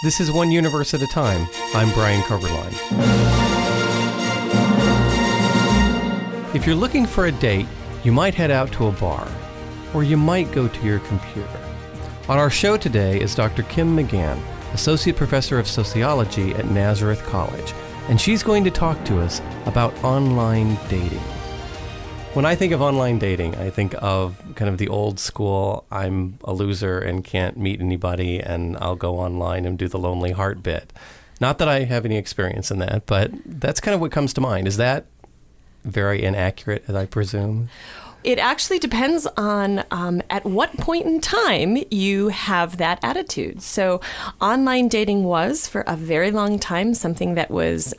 This is One Universe at a Time. I'm Brian Koberlein. If you're looking for a date, you might head out to a bar, or you might go to your computer. On our show today is Dr. Kim McGann, Associate Professor of Sociology at Nazareth College, and she's going to talk to us about online dating. When I think of online dating, I think of kind of the old school, I'm a loser and can't meet anybody, and I'll go online and do the lonely heart bit. Not that I have any experience in that, but that's kind of what comes to mind. Is that very inaccurate, as I presume? It actually depends on at what point in time you have that attitude. So online dating was, for a very long time, something that was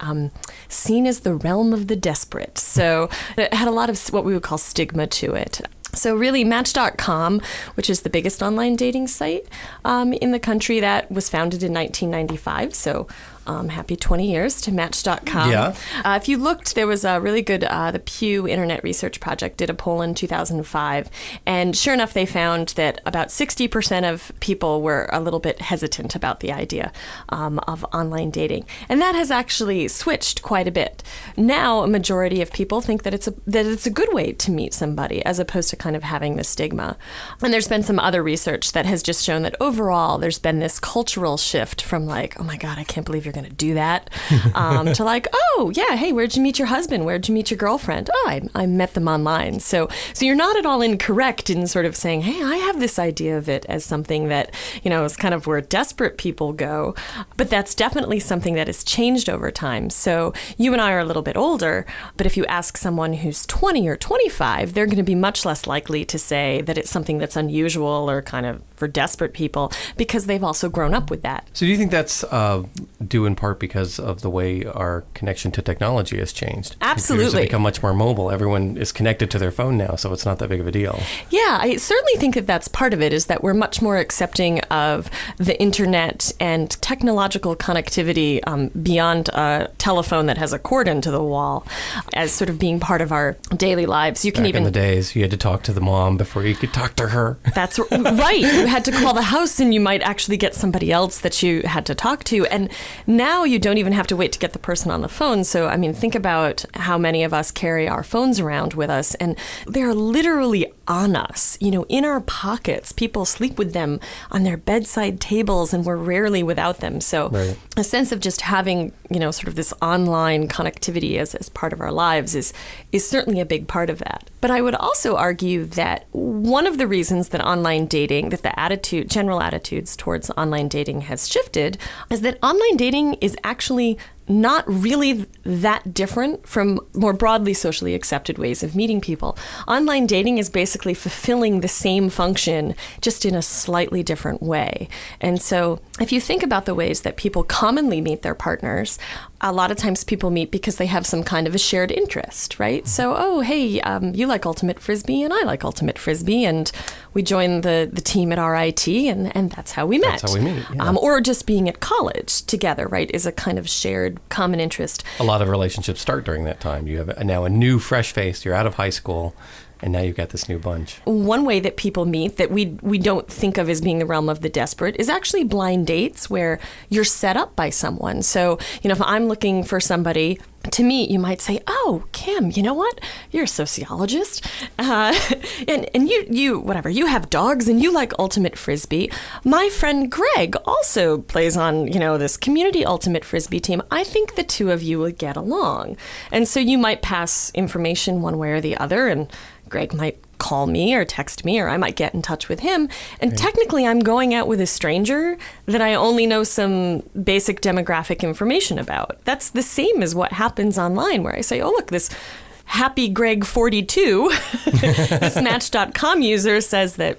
seen as the realm of the desperate. So it had a lot of what we would call stigma to it. So really, Match.com, which is the biggest online dating site in the country, that was founded in 1995. So happy 20 years to Match.com. Yeah. If you looked, there was a really good, the Pew Internet Research Project did a poll in 2005. And sure enough, they found that about 60% of people were a little bit hesitant about the idea of online dating. And that has actually switched quite a bit. Now, a majority of people think that it's a good way to meet somebody, as opposed to kind of having the stigma. And there's been some other research that has just shown that overall, there's been this cultural shift from like, oh my God, I can't believe you're going to do that, to like, oh yeah, hey, where'd you meet your husband? Where'd you meet your girlfriend? Oh, I met them online. So you're not at all incorrect in sort of saying, hey, I have this idea of it as something that, is kind of where desperate people go. But that's definitely something that has changed over time. So you and I are a little bit older, but if you ask someone who's 20 or 25, they're going to be much less likely to say that it's something that's unusual or kind of for desperate people, because they've also grown up with that. So do you think that's due in part because of the way our connection to technology has changed? Absolutely. Computers have become much more mobile. Everyone is connected to their phone now, so it's not that big of a deal. Yeah, I certainly think that that's part of it, is that we're much more accepting of the internet and technological connectivity beyond a telephone that has a cord into the wall as sort of being part of our daily lives. You can Back in the days, you had to talk to the mom before you could talk to her. That's right. You had to call the house, and you might actually get somebody else that you had to talk to. And now you don't even have to wait to get the person on the phone. So, I mean, think about how many of us carry our phones around with us, and they're literally on us, in our pockets. People sleep with them on their bedside tables, and we're rarely without them. So right. A sense of just having, sort of this online connectivity as part of our lives is certainly a big part of that. But I would also argue that one of the reasons that online dating, that the general attitudes towards online dating has shifted, is that online dating is actually not really that different from more broadly socially accepted ways of meeting people. Online dating is basically fulfilling the same function, just in a slightly different way. And so if you think about the ways that people commonly meet their partners, a lot of times people meet because they have some kind of a shared interest, right? So, oh, hey, you like Ultimate Frisbee and I like Ultimate Frisbee, and we joined the team at RIT, and that's how we met. That's how we meet, yeah. Or just being at college together, right, is a kind of shared common interest. A lot of relationships start during that time. You have now a new fresh face. You're out of high school, and now you've got this new bunch. One way that people meet that we don't think of as being the realm of the desperate is actually blind dates, where you're set up by someone. So, if I'm looking for somebody to meet, you might say, oh, Kim, you know what? You're a sociologist. And you have dogs and you like Ultimate Frisbee. My friend Greg also plays on, this community Ultimate Frisbee team. I think the two of you would get along. And so you might pass information one way or the other, and Greg might call me or text me, or I might get in touch with him. And technically, I'm going out with a stranger that I only know some basic demographic information about. That's the same as what happens online, where I say, oh, look, this Happy Greg 42, this Match.com user says that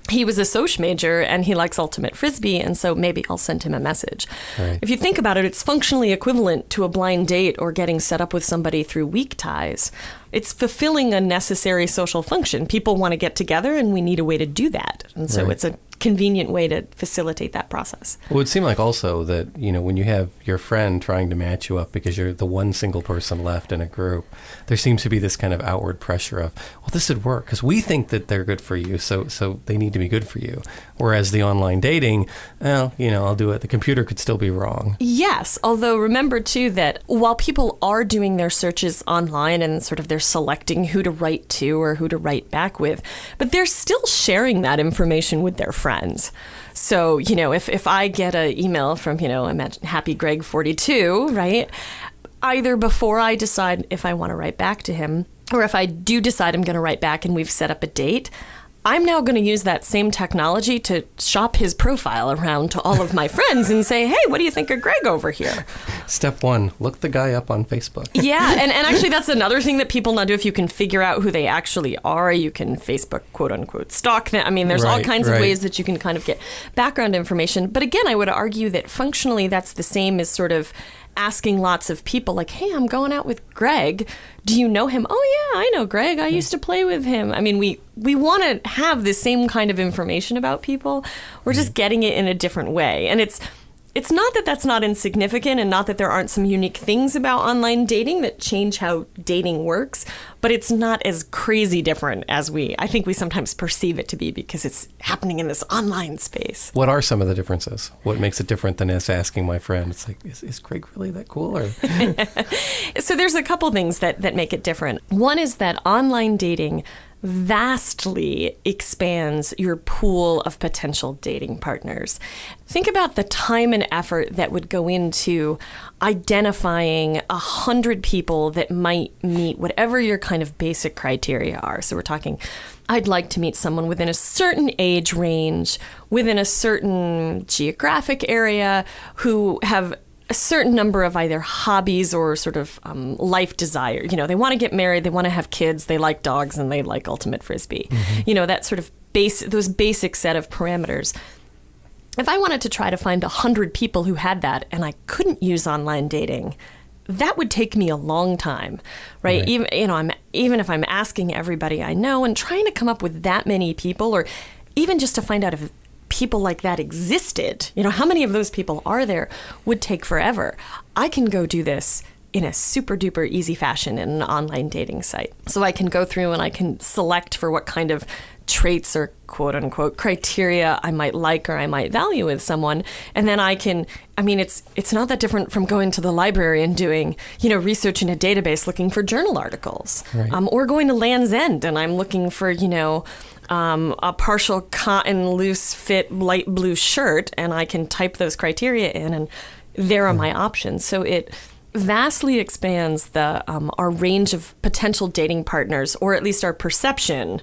he was a Soc major and he likes Ultimate Frisbee, and so maybe I'll send him a message. Right. If you think about it, it's functionally equivalent to a blind date or getting set up with somebody through weak ties. It's fulfilling a necessary social function. People want to get together, and we need a way to do that. And so Right. it's a convenient way to facilitate that process. Well, it would seem like also that, when you have your friend trying to match you up because you're the one single person left in a group, there seems to be this kind of outward pressure of, well, this would work because we think that they're good for you, so they need to be good for you. Whereas the online dating, well, I'll do it. The computer could still be wrong. Yes, although remember, too, that while people are doing their searches online and sort of they're selecting who to write to or who to write back with, but they're still sharing that information with their friends. So, if I get an email from, imagine Happy Greg 42, right? Either before I decide if I want to write back to him, or if I do decide I'm going to write back and we've set up a date, I'm now going to use that same technology to shop his profile around to all of my friends and say, hey, what do you think of Greg over here? Step 1, look the guy up on Facebook. Yeah, and actually that's another thing that people now do. If you can figure out who they actually are, you can Facebook, quote unquote, stalk them. I mean, there's all kinds of ways that you can kind of get background information. But again, I would argue that functionally that's the same as sort of asking lots of people like, hey, I'm going out with Greg. Do you know him? Oh, yeah, I know Greg. I used to play with him. I mean, we want to have the same kind of information about people. We're just getting it in a different way. And it's not that that's not insignificant and not that there aren't some unique things about online dating that change how dating works, but it's not as crazy different as I think we sometimes perceive it to be because it's happening in this online space. What are some of the differences? What makes it different than us asking my friend? It's like, is Greg really that cool? Or So there's a couple things that make it different. One is that online dating vastly expands your pool of potential dating partners. Think about the time and effort that would go into identifying 100 people that might meet whatever your kind of basic criteria are. So we're talking, I'd like to meet someone within a certain age range, within a certain geographic area, who have a certain number of either hobbies or sort of life desire. They want to get married, they want to have kids, they like dogs, and they like ultimate frisbee. Mm-hmm. That sort of those basic set of parameters. If I wanted to try to find 100 people who had that and I couldn't use online dating, that would take me a long time, right? Even if I'm asking everybody I know and trying to come up with that many people, or even just to find out if people like that existed, how many of those people are there, would take forever. I can go do this in a super duper easy fashion in an online dating site. So I can go through and I can select for what kind of traits or quote unquote criteria I might like or I might value with someone. And then it's not that different from going to the library and doing, research in a database looking for journal articles, right. Or going to Land's End and I'm looking for, a partial cotton loose fit light blue shirt, and I can type those criteria in and there are my options. So it vastly expands our range of potential dating partners, or at least our perception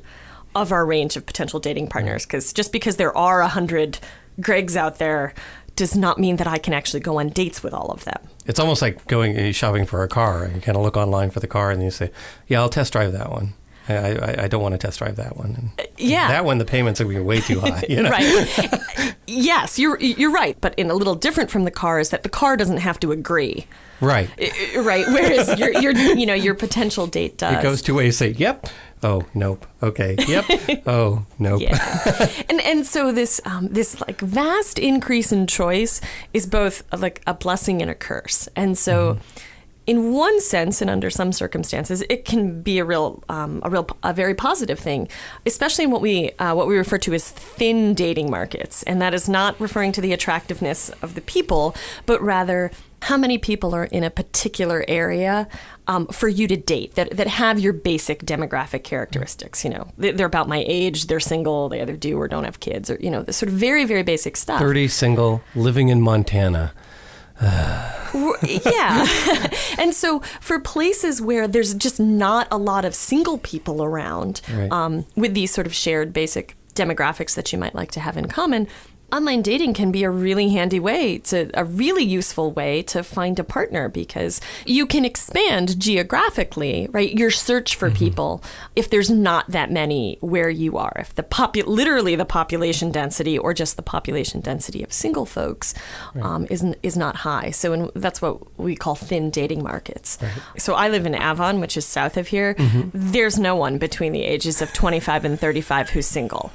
of our range of potential dating partners. Because just because there are 100 Gregs out there does not mean that I can actually go on dates with all of them. It's almost like going shopping for a car. You kind of look online for the car and you say, yeah, I'll test drive that one. I don't want to test drive that one. And that one, the payments are going to be way too high. Right. Yes, you're right. But in a little different from the car is that the car doesn't have to agree. Right. Right. Whereas your potential date does. It goes two ways. Say, yep. Oh, nope. Okay. Yep. Oh, nope. Yeah. And so this like vast increase in choice is both like a blessing and a curse. And so in one sense, and under some circumstances, it can be a very positive thing, especially in what we refer to as thin dating markets. And that is not referring to the attractiveness of the people, but rather how many people are in a particular area for you to date that have your basic demographic characteristics. They're about my age, they're single, they either do or don't have kids, or the sort of very, very basic stuff. 30, single, living in Montana. Yeah. And so for places where there's just not a lot of single people around, right. With these sort of shared basic demographics that you might like to have in common, online dating can be a really handy way, a really useful way to find a partner, because you can expand geographically, right, your search for people if there's not that many where you are. If literally the population density or just the population density of single folks is not high. So that's what we call thin dating markets. Right. So I live in Avon, which is south of here. There's no one between the ages of 25 and 35 who's single.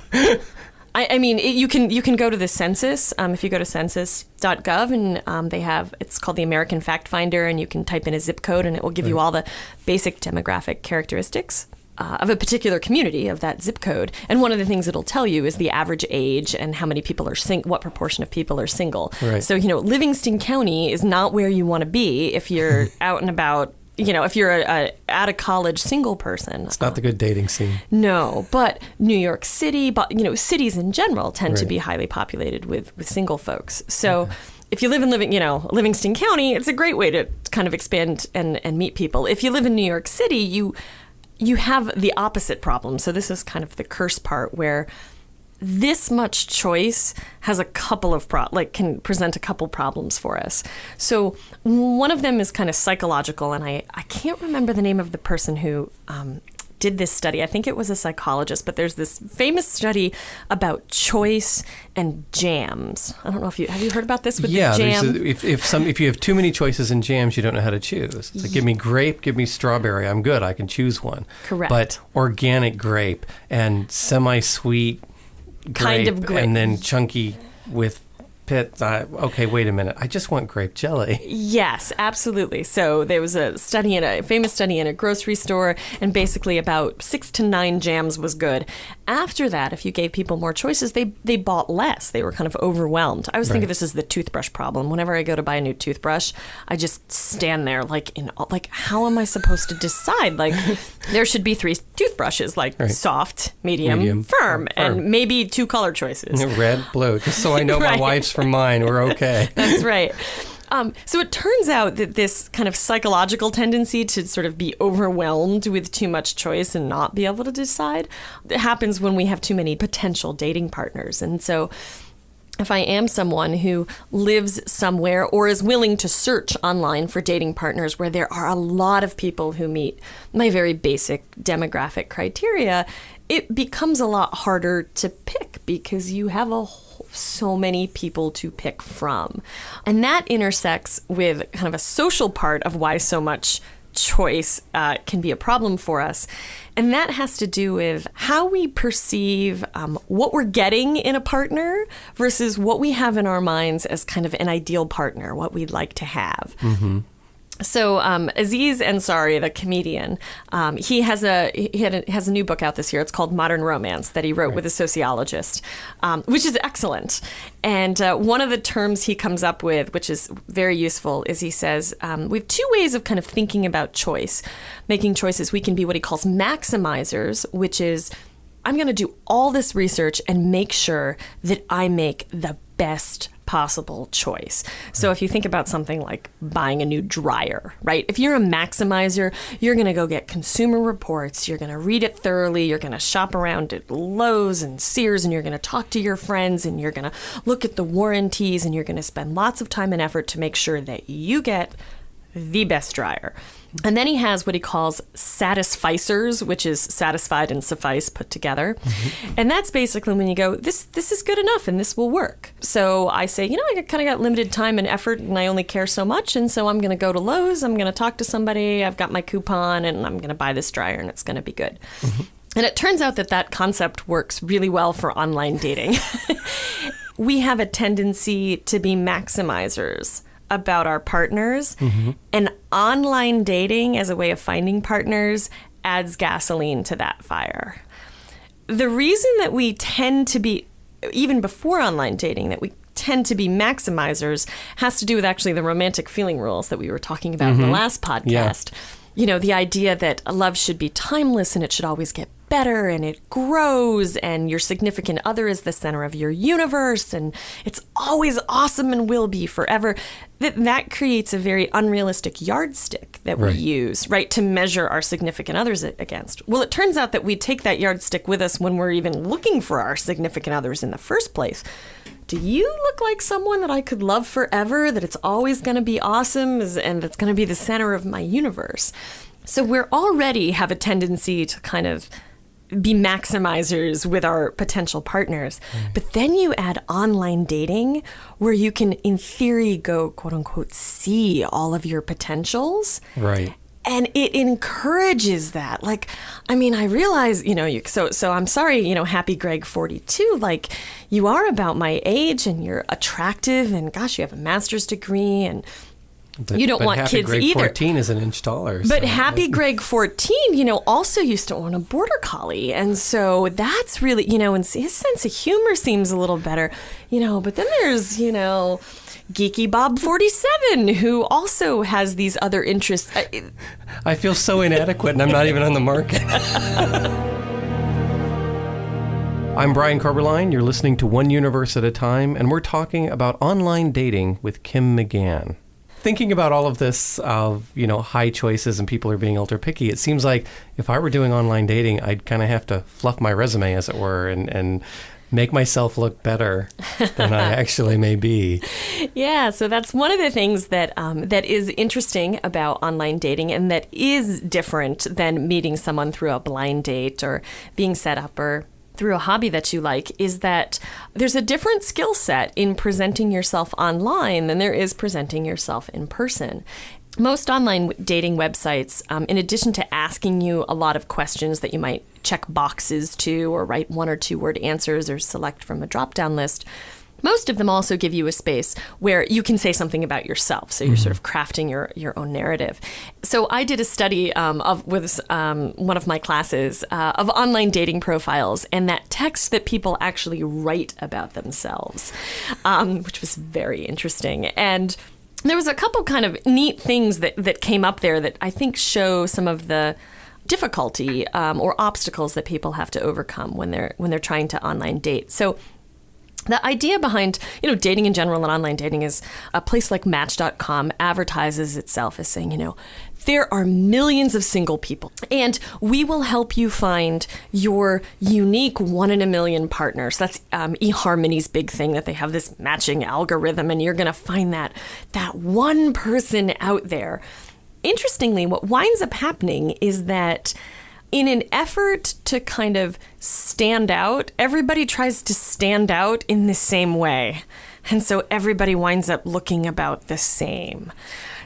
I mean, you can go to the census. If you go to census.gov, and they have, it's called the American Fact Finder, and you can type in a zip code, and it will give you all the basic demographic characteristics of a particular community of that zip code. And one of the things it'll tell you is the average age and how many people are what proportion of people are single. Right. So, Livingston County is not where you want to be if you're out and about. If you're a out of college single person. It's not the good dating scene. No, but New York City, but cities in general tend to be highly populated with single folks. So if you live in Livingston County, it's a great way to kind of expand and meet people. If you live in New York City, you have the opposite problem. So this is kind of the curse part, where this much choice has a couple of can present a couple problems for us. So one of them is kind of psychological, and I can't remember the name of the person who did this study. I think it was a psychologist, but there's this famous study about choice and jams. I don't know if have you heard about this with the jam? If you have too many choices in jams, you don't know how to choose. It's like, give me grape, give me strawberry. I'm good. I can choose one. Correct. But organic grape and semi-sweet kind of grape, and then chunky with pits. Okay, wait a minute. I just want grape jelly. Yes, absolutely. So there was a famous study in a grocery store, and basically about 6 to 9 jams was good. After that, if you gave people more choices, they bought less. They were kind of overwhelmed. I always think of this as the toothbrush problem. Whenever I go to buy a new toothbrush, I just stand there like how am I supposed to decide? Like there should be 3 toothbrushes, soft, medium, firm, and maybe 2 color choices. Red, blue, just so I know my wife's from mine. We're okay. That's right. So it turns out that this kind of psychological tendency to sort of be overwhelmed with too much choice and not be able to decide, it happens when we have too many potential dating partners. And so if I am someone who lives somewhere or is willing to search online for dating partners where there are a lot of people who meet my very basic demographic criteria, it becomes a lot harder to pick because you have so many people to pick from. And that intersects with kind of a social part of why so much choice can be a problem for us. And that has to do with how we perceive what we're getting in a partner versus what we have in our minds as kind of an ideal partner, what we'd like to have. Mm-hmm. So Aziz Ansari, the comedian, he has a new book out this year. It's called Modern Romance that he wrote with a sociologist, which is excellent. And one of the terms he comes up with, which is very useful, is he says, we have 2 ways of kind of thinking about choice, making choices. We can be what he calls maximizers, which is I'm going to do all this research and make sure that I make the best possible choice. So if you think about something like buying a new dryer, right? If you're a maximizer, you're going to go get consumer reports, you're going to read it thoroughly, you're going to shop around at Lowe's and Sears, and you're going to talk to your friends, and you're going to look at the warranties, and you're going to spend lots of time and effort to make sure that you get the best dryer. And then he has what he calls satisficers, which is satisfied and suffice put together. Mm-hmm. And that's basically when you go, this is good enough and this will work. So I say, I kind of got limited time and effort and I only care so much. And so I'm going to go to Lowe's, I'm going to talk to somebody, I've got my coupon, and I'm going to buy this dryer and it's going to be good. Mm-hmm. And it turns out that concept works really well for online dating. We have a tendency to be maximizers about our partners, and online dating as a way of finding partners adds gasoline to that fire. The reason that we tend to be, even before online dating, that we tend to be maximizers has to do with actually the romantic feeling rules that we were talking about in the last podcast. Yeah. The idea that love should be timeless and it should always get better and it grows and your significant other is the center of your universe and it's always awesome and will be forever. That creates a very unrealistic yardstick that we use, to measure our significant others against. Well, it turns out that we take that yardstick with us when we're even looking for our significant others in the first place. Do you look like someone that I could love forever, that it's always going to be awesome and that's going to be the center of my universe? So we're already have a tendency to kind of be maximizers with our potential partners. But then you add online dating where you can, in theory, go, quote unquote, see all of your potentials. Right. And it encourages that. Like, I mean, I realize, so I'm sorry, happy Greg 42, like, you are about my age and you're attractive and gosh, you have a master's degree and you don't want Happy kids Greg either. 14 is an inch taller. But Happy Greg 14, also used to own a border collie. And so that's really, and his sense of humor seems a little better, but then there's, Geeky Bob 47, who also has these other interests. I feel so inadequate, and I'm not even on the market. I'm Brian Koberlein. You're listening to One Universe at a Time, and we're talking about online dating with Kim McGann. Thinking about all of this of, high choices and people are being ultra picky, it seems like if I were doing online dating, I'd kind of have to fluff my resume, as it were, and make myself look better than I actually may be. Yeah, so that's one of the things that that is interesting about online dating and that is different than meeting someone through a blind date or being set up or through a hobby that you like, is that there's a different skill set in presenting yourself online than there is presenting yourself in person. Most online dating websites, in addition to asking you a lot of questions that you might check boxes to or write 1 or 2 word answers or select from a drop-down list, most of them also give you a space where you can say something about yourself. So you're sort of crafting your own narrative. So I did a study with one of my classes of online dating profiles and that text that people actually write about themselves, which was very interesting. And there was a couple kind of neat things that came up there that I think show some of the difficulty or obstacles that people have to overcome when they're trying to online date. So the idea behind, dating in general and online dating is a place like Match.com advertises itself as saying, there are millions of single people, and we will help you find your unique 1 in a million partners. That's eHarmony's big thing, that they have this matching algorithm, and you're going to find that one person out there. Interestingly, what winds up happening is that in an effort to kind of stand out, everybody tries to stand out in the same way. And so everybody winds up looking about the same.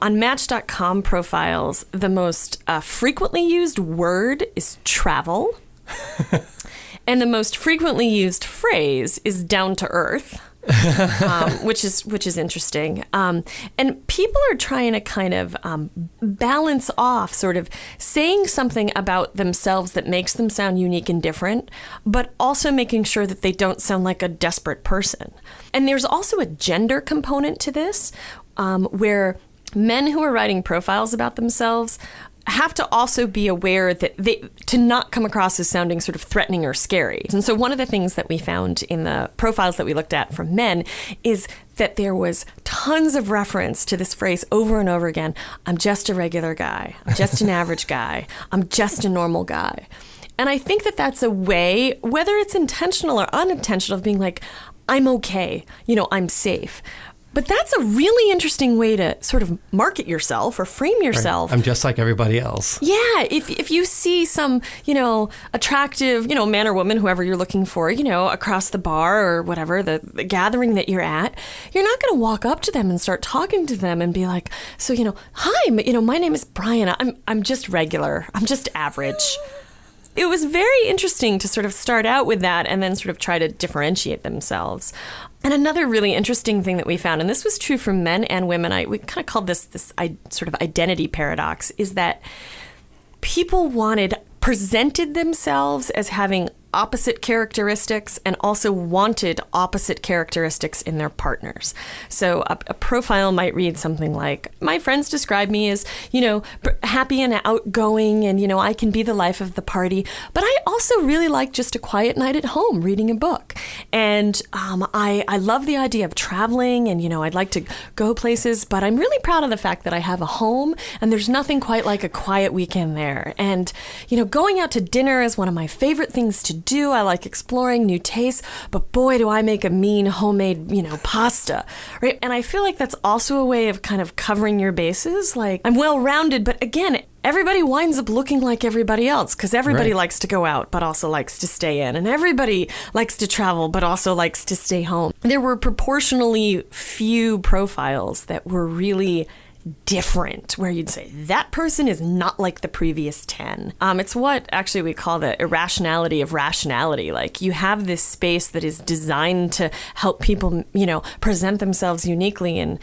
On Match.com profiles, the most frequently used word is travel. And the most frequently used phrase is down to earth. Which is interesting. And people are trying to kind of balance off sort of saying something about themselves that makes them sound unique and different, but also making sure that they don't sound like a desperate person. And there's also a gender component to this, where men who are writing profiles about themselves have to also be aware that to not come across as sounding sort of threatening or scary. And so one of the things that we found in the profiles that we looked at from men is that there was tons of reference to this phrase over and over again. I'm just a regular guy. I'm just an average guy. I'm just a normal guy. And I think that that's a way, whether it's intentional or unintentional, of being like, I'm okay. I'm safe. But that's a really interesting way to sort of market yourself or frame yourself. Right. I'm just like everybody else. Yeah. If you see some, attractive, man or woman, whoever you're looking for, across the bar or whatever, the gathering that you're at, you're not going to walk up to them and start talking to them and be like, so, hi, my name is Brian. I'm just regular. I'm just average. It was very interesting to sort of start out with that and then sort of try to differentiate themselves. And another really interesting thing that we found, and this was true for men and women, we kind of called this sort of identity paradox, is that people presented themselves as having opposite characteristics and also wanted opposite characteristics in their partners. So a profile might read something like, my friends describe me as, happy and outgoing and, I can be the life of the party. But I also really like just a quiet night at home reading a book. And I love the idea of traveling and, I'd like to go places, but I'm really proud of the fact that I have a home and there's nothing quite like a quiet weekend there. And, going out to dinner is one of my favorite things to do. I like exploring new tastes, but boy, do I make a mean homemade, pasta, right? And I feel like that's also a way of kind of covering your bases. Like, I'm well-rounded, but again, everybody winds up looking like everybody else because everybody likes to go out, but also likes to stay in. And everybody likes to travel, but also likes to stay home. There were proportionally few profiles that were really different, where you'd say, that person is not like the previous 10. It's what actually we call the irrationality of rationality. Like, you have this space that is designed to help people, present themselves uniquely and,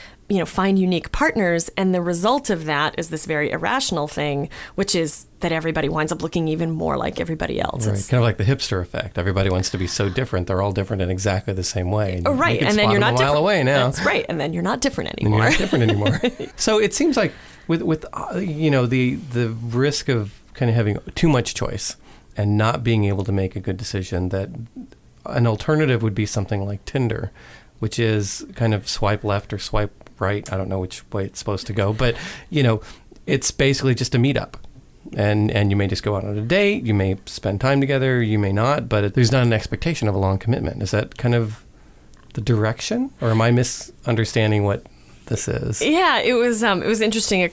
find unique partners. And the result of that is this very irrational thing, which is that everybody winds up looking even more like everybody else. Right. Kind of like the hipster effect. Everybody wants to be so different. They're all different in exactly the same way. And right. You and then you're not different. A mile away now. That's right. And then you're not different anymore. You're not different anymore. So it seems like with the risk of kind of having too much choice and not being able to make a good decision, that an alternative would be something like Tinder, which is kind of swipe left or swipe right. I don't know which way it's supposed to go, but it's basically just a meetup. And you may just go out on a date, you may spend time together, you may not, but there's not an expectation of a long commitment. Is that kind of the direction, or am I misunderstanding what this is? Yeah, it was interesting.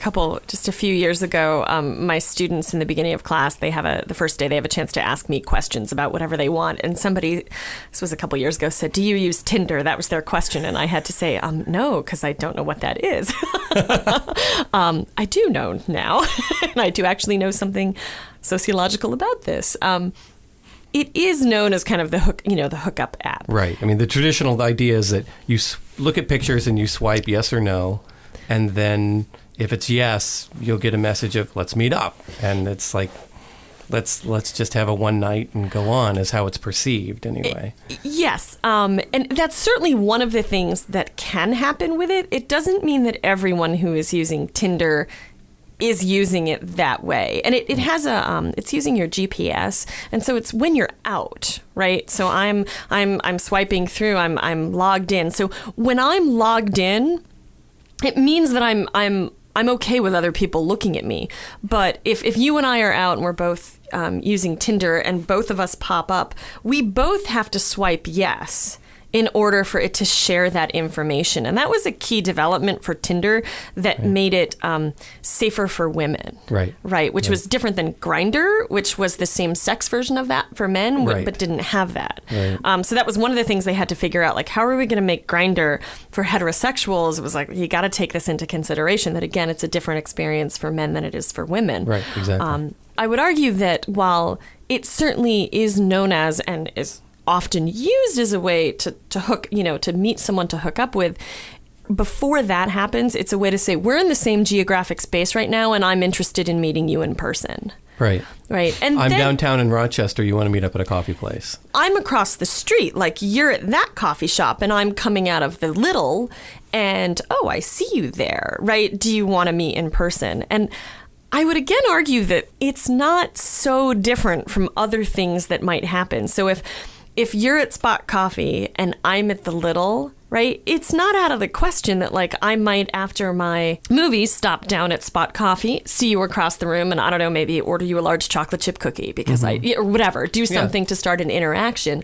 Just a few years ago, my students in the beginning of class, the first day they have a chance to ask me questions about whatever they want. And somebody, this was a couple years ago, said, "Do you use Tinder?" That was their question. And I had to say, no, because I don't know what that is. I do know now, and I do actually know something sociological about this. It is known as kind of the hookup app. Right. I mean, the traditional idea is that you look at pictures and you swipe yes or no, and then if it's yes, you'll get a message of let's meet up, and it's like let's just have a one night and go on, is how it's perceived anyway. Yes, and that's certainly one of the things that can happen with it. It doesn't mean that everyone who is using Tinder is using it that way. And it has it's using your GPS. And so it's when you're out, right? So I'm swiping through, I'm logged in. So when I'm logged in, it means that I'm okay with other people looking at me. But if you and I are out and we're both using Tinder and both of us pop up, we both have to swipe yes in order for it to share that information. And that was a key development for Tinder that made it safer for women. Right. Which was different than Grindr, which was the same sex version of that for men, but didn't have that. Right. So that was one of the things they had to figure out, like, how are we going to make Grindr for heterosexuals? It was like, you got to take this into consideration, that again, it's a different experience for men than it is for women. Right, exactly. I would argue that while it certainly is known as, and is often used as a way to hook, to meet someone to hook up with, before that happens, it's a way to say, we're in the same geographic space right now, and I'm interested in meeting you in person. Right. And I'm downtown in Rochester. You want to meet up at a coffee place. I'm across the street. Like, you're at that coffee shop, and I'm coming out of the Little, and, I see you there, right? Do you want to meet in person? And I would again argue that it's not so different from other things that might happen. So if you're at Spot Coffee and I'm at the Little, right, it's not out of the question that, like, I might, after my movie, stop down at Spot Coffee, see you across the room, and I don't know, maybe order you a large chocolate chip cookie because or whatever, do something to start an interaction.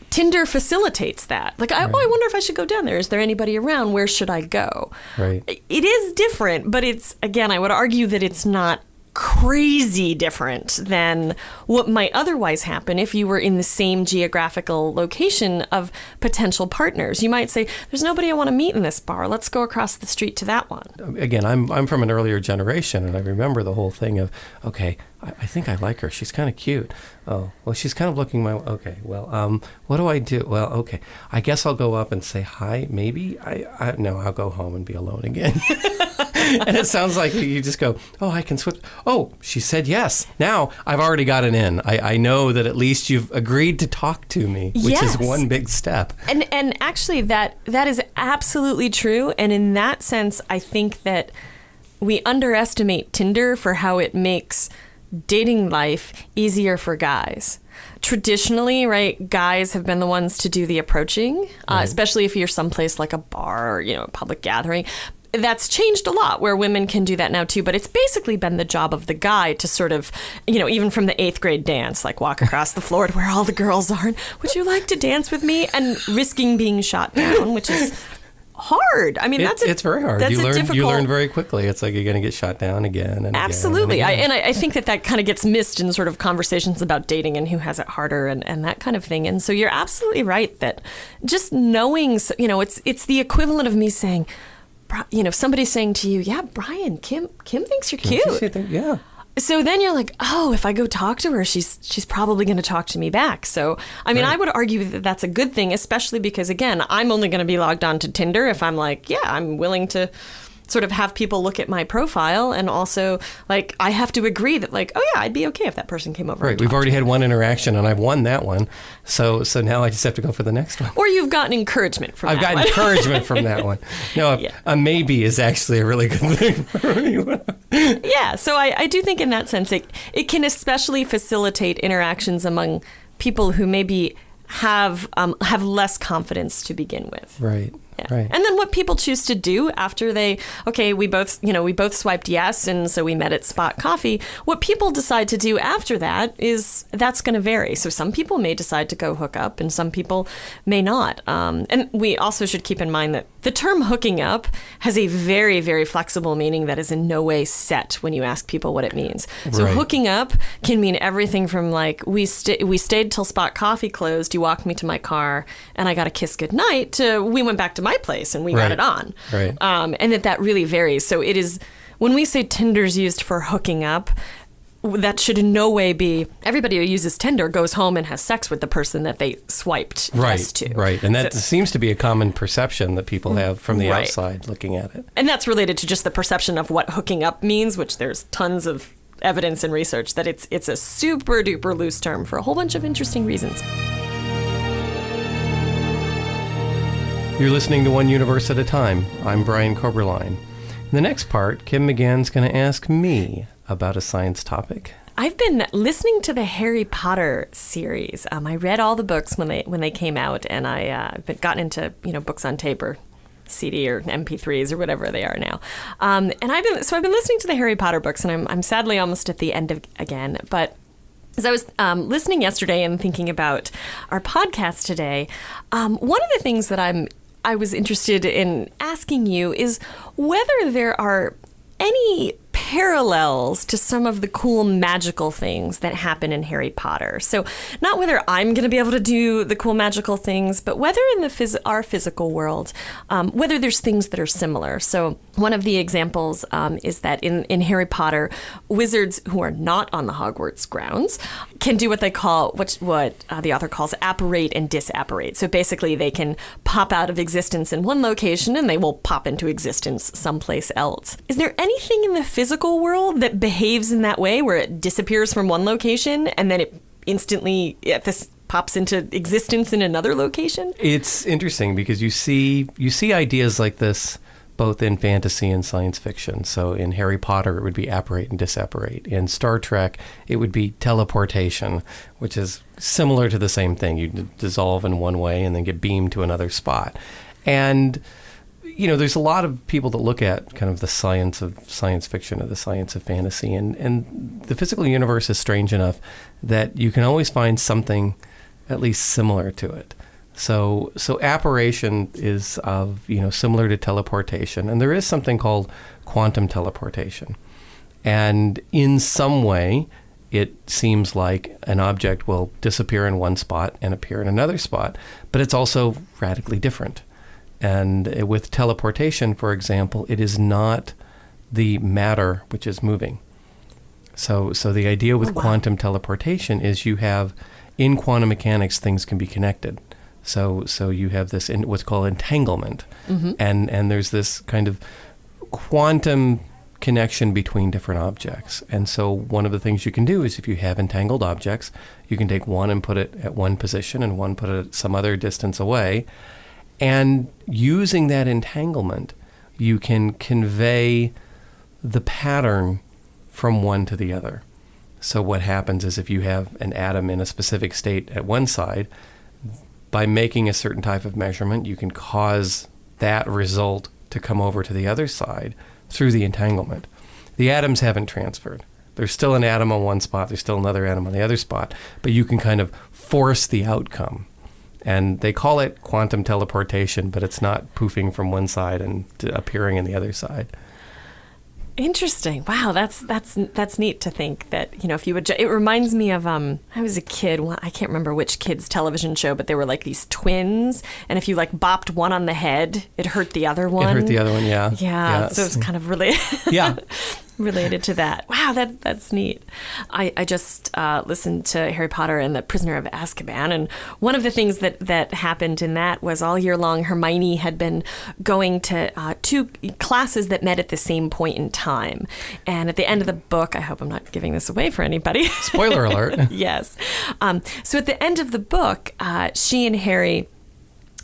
Tinder facilitates that. Like, I wonder if I should go down there. Is there anybody around? Where should I go? Right. It is different, but it's, again, I would argue that it's not crazy different than what might otherwise happen if you were in the same geographical location of potential partners. You might say, there's nobody I want to meet in this bar. Let's go across the street to that one. Again, I'm from an earlier generation, and I remember the whole thing of, okay, I think I like her. She's kind of cute. Oh, well, she's kind of looking my way. Okay, well, what do I do? Well, okay, I guess I'll go up and say hi, maybe. No, I'll go home and be alone again. And it sounds like you just go, I can switch. Oh, she said yes. Now I've already got an in. I know that at least you've agreed to talk to me, which is one big step. And actually that is absolutely true. And in that sense, I think that we underestimate Tinder for how it makes dating life easier for guys. Traditionally, right, guys have been the ones to do the approaching, especially if you're someplace like a bar or, a public gathering. That's changed a lot where women can do that now too, but it's basically been the job of the guy to sort of, even from the 8th grade dance, like walk across the floor to where all the girls are. Would you like to dance with me? And risking being shot down, which is hard. I mean, it's very hard. You learn very quickly. It's like you're going to get shot down again and absolutely. Again and again. I think that kind of gets missed in sort of conversations about dating and who has it harder and that kind of thing. And so you're absolutely right that just knowing, it's the equivalent of me saying, somebody's saying to you, yeah, Brian, Kim thinks you're cute. Yeah. So then you're like, oh, if I go talk to her, she's probably going to talk to me back. So, I mean, Right. I would argue that that's a good thing, especially because, again, I'm only going to be logged on to Tinder if I'm like, yeah, I'm willing to sort of have people look at my profile. And also, like, I have to agree that, like, oh, yeah, I'd be okay if that person came over. Right. And We've talked already to me. had one interaction, and I've won that one. So now I just have to go for the next one. Or you've gotten encouragement from I've that got one. encouragement from that one. No, Yeah. a maybe is actually a really good thing for me. Yeah, so I do think in that sense it can especially facilitate interactions among people who maybe have less confidence to begin with. Right. Yeah. Right. And then what people choose to do after we both swiped yes, and so we met at Spot Coffee. What people decide to do after that's going to vary. So some people may decide to go hook up, and some people may not. And we also should keep in mind that the term hooking up has a very, very flexible meaning that is in no way set when you ask people what it means. So Right. hooking up can mean everything from like we stayed till Spot Coffee closed, you walked me to my car, and I got a kiss goodnight, to we went back to my place and we got Right. it on. Right. And that really varies. So it is, when we say Tinder's used for hooking up, that should in no way be everybody who uses Tinder goes home and has sex with the person that they swiped yes to. Right. And that So- seems to be a common perception that people have from the Right. outside looking at it. And that's related to just the perception of what hooking up means, which there's tons of evidence and research that it's a super duper loose term for a whole bunch of interesting reasons. You're listening to One Universe at a Time. I'm Brian Koberlein. In the next part, Kim McGann's going to ask me about a science topic. I've been listening to the Harry Potter series. I read all the books when they came out, and I've gotten into books on tape or CD or MP3s or whatever they are now. And I've been listening to the Harry Potter books, and I'm sadly almost at the end again. But as I was listening yesterday and thinking about our podcast today, one of the things that I was interested in asking you is whether there are any parallels to some of the cool magical things that happen in Harry Potter. So not whether I'm going to be able to do the cool magical things, but whether in our physical world, whether there's things that are similar. So one of the examples is that in Harry Potter, wizards who are not on the Hogwarts grounds can do what they call, what the author calls apparate and disapparate. So basically they can pop out of existence in one location and they will pop into existence someplace else. Is there anything in the physical world that behaves in that way, where it disappears from one location and then it instantly pops into existence in another location? It's interesting because you see ideas like this both in fantasy and science fiction. So in Harry Potter, it would be apparate and disapparate. In Star Trek, it would be teleportation, which is similar to the same thing. You dissolve in one way and then get beamed to another spot. And there's a lot of people that look at kind of the science of science fiction or the science of fantasy, and the physical universe is strange enough that you can always find something at least similar to it. So apparition is similar to teleportation, and there is something called quantum teleportation. And in some way, it seems like an object will disappear in one spot and appear in another spot, but it's also radically different. And with teleportation, for example, it is not the matter which is moving. So the idea with quantum teleportation is you have, in quantum mechanics, things can be connected. So you have this what's called entanglement, and there's this kind of quantum connection between different objects. And so one of the things you can do is, if you have entangled objects, you can take one and put it at one position and one put it at some other distance away. And using that entanglement, you can convey the pattern from one to the other. So what happens is, if you have an atom in a specific state at one side, by making a certain type of measurement, you can cause that result to come over to the other side through the entanglement. The atoms haven't transferred. There's still an atom on one spot, there's still another atom on the other spot, but you can kind of force the outcome. And they call it quantum teleportation, but it's not poofing from one side and appearing in the other side. Interesting. Wow, that's neat to think that, if you would, it reminds me of, I was a kid, I can't remember which kid's television show, but they were like these twins, and if you like bopped one on the head, it hurt the other one. It hurt the other one, yeah. Yeah, so it's kind of really yeah. related to that. Wow, that's neat. I just listened to Harry Potter and the Prisoner of Azkaban, and one of the things that happened in that was all year long Hermione had been going to two classes that met at the same point in time. And at the end of the book, I hope I'm not giving this away for anybody. Spoiler alert. Yes. So at the end of the book, she and Harry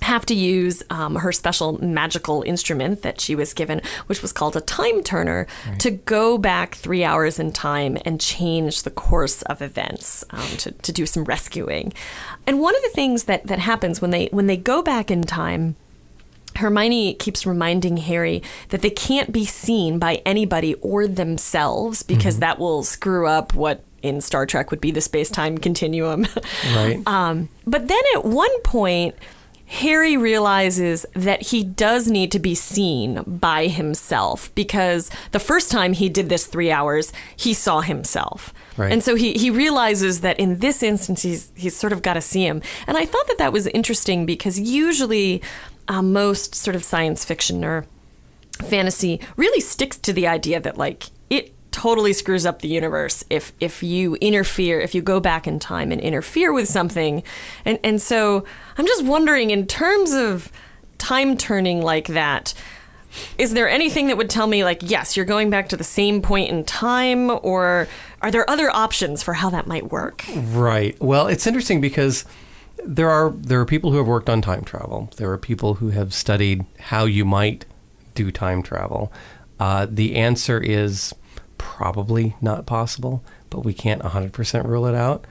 have to use her special magical instrument that she was given, which was called a time turner, right, to go back 3 hours in time and change the course of events, to do some rescuing. And one of the things that happens when they go back in time, Hermione keeps reminding Harry that they can't be seen by anybody or themselves, because that will screw up what in Star Trek would be the space-time continuum. Right. But then at one point, Harry realizes that he does need to be seen by himself, because the first time he did this 3 hours, he saw himself. Right. And so he realizes that in this instance, he's sort of got to see him. And I thought that was interesting, because usually most sort of science fiction or fantasy really sticks to the idea that like it totally screws up the universe if you interfere, if you go back in time and interfere with something. And so I'm just wondering, in terms of time turning like that, is there anything that would tell me like, yes, you're going back to the same point in time, or are there other options for how that might work? Right. Well, it's interesting because there are people who have worked on time travel. There are people who have studied how you might do time travel. The answer is probably not possible, but we can't 100% rule it out.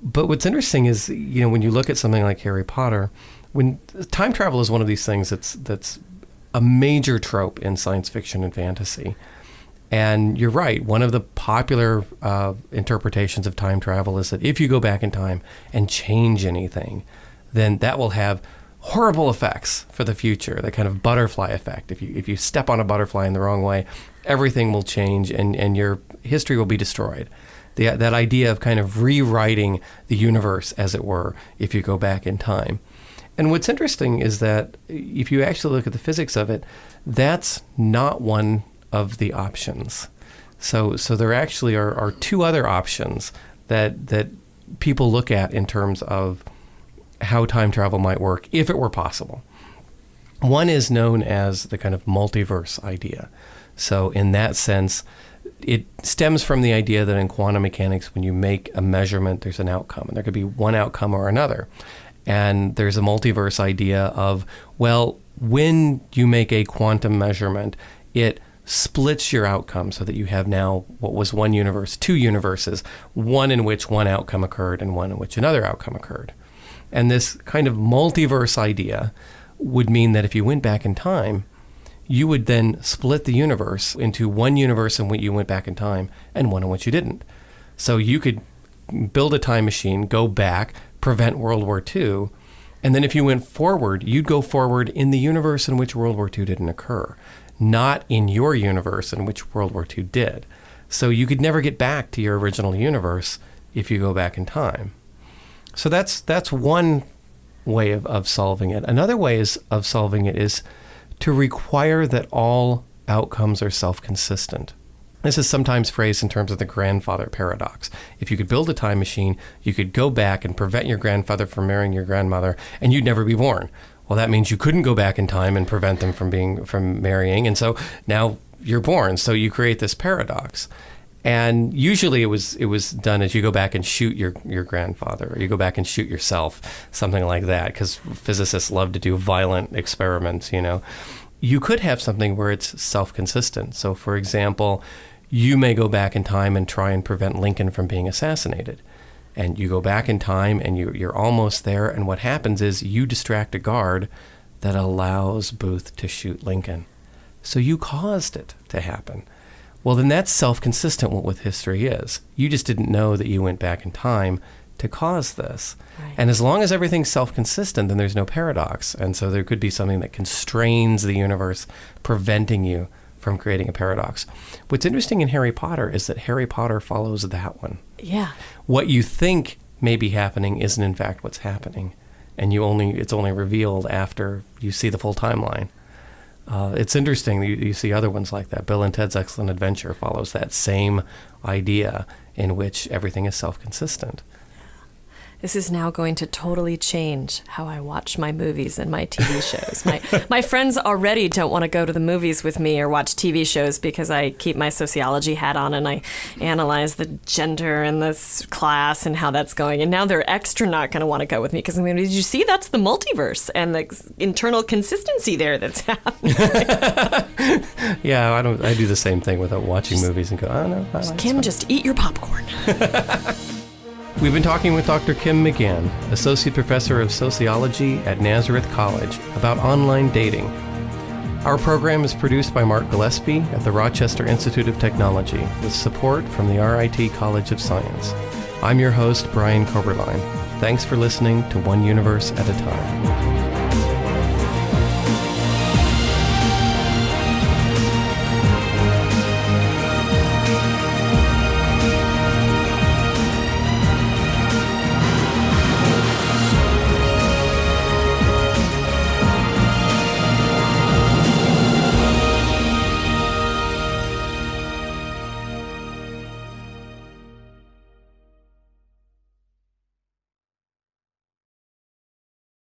But what's interesting is, when you look at something like Harry Potter, when time travel is one of these things that's a major trope in science fiction and fantasy. And you're right, one of the popular interpretations of time travel is that if you go back in time and change anything, then that will have horrible effects for the future, the kind of butterfly effect. If you step on a butterfly in the wrong way, everything will change and your history will be destroyed. That idea of kind of rewriting the universe, as it were, if you go back in time. And what's interesting is that if you actually look at the physics of it, that's not one of the options. So there actually are two other options that people look at in terms of how time travel might work if it were possible. One is known as the kind of multiverse idea. So in that sense, it stems from the idea that in quantum mechanics, when you make a measurement, there's an outcome, and there could be one outcome or another. And there's a multiverse idea of, well, when you make a quantum measurement, it splits your outcome so that you have now what was one universe, two universes, one in which one outcome occurred and one in which another outcome occurred. And this kind of multiverse idea would mean that if you went back in time, you would then split the universe into one universe in which you went back in time and one in which you didn't. So you could build a time machine, go back, prevent World War II, and then if you went forward, you'd go forward in the universe in which World War II didn't occur, not in your universe in which World War II did. So you could never get back to your original universe if you go back in time. So that's one way of solving it. Another way of solving it is to require that all outcomes are self-consistent. This is sometimes phrased in terms of the grandfather paradox. If you could build a time machine, you could go back and prevent your grandfather from marrying your grandmother, and you'd never be born. Well, that means you couldn't go back in time and prevent them from marrying, and so now you're born. So you create this paradox. And usually it was done as you go back and shoot your grandfather, or you go back and shoot yourself, something like that, because physicists love to do violent experiments, You could have something where it's self-consistent. So, for example, you may go back in time and try and prevent Lincoln from being assassinated. And you go back in time and you're almost there, and what happens is you distract a guard that allows Booth to shoot Lincoln. So you caused it to happen. Well, then that's self-consistent with what history is. You just didn't know that you went back in time to cause this. Right. And as long as everything's self-consistent, then there's no paradox. And so there could be something that constrains the universe, preventing you from creating a paradox. What's interesting in Harry Potter is that Harry Potter follows that one. Yeah. What you think may be happening isn't in fact what's happening, and it's only revealed after you see the full timeline. It's interesting. You see other ones like that. Bill and Ted's Excellent Adventure follows that same idea in which everything is self-consistent. This is now going to totally change how I watch my movies and my TV shows. My friends already don't want to go to the movies with me or watch TV shows because I keep my sociology hat on and I analyze the gender in this class and how that's going. And now they're extra not going to want to go with me because I'm going to, did you see that's the multiverse and the internal consistency there that's happening? Yeah, I do the same thing without watching movies and go, oh no. Kim, just eat your popcorn. We've been talking with Dr. Kim McGann, Associate Professor of Sociology at Nazareth College, about online dating. Our program is produced by Mark Gillespie at the Rochester Institute of Technology with support from the RIT College of Science. I'm your host, Brian Koberlein. Thanks for listening to One Universe at a Time.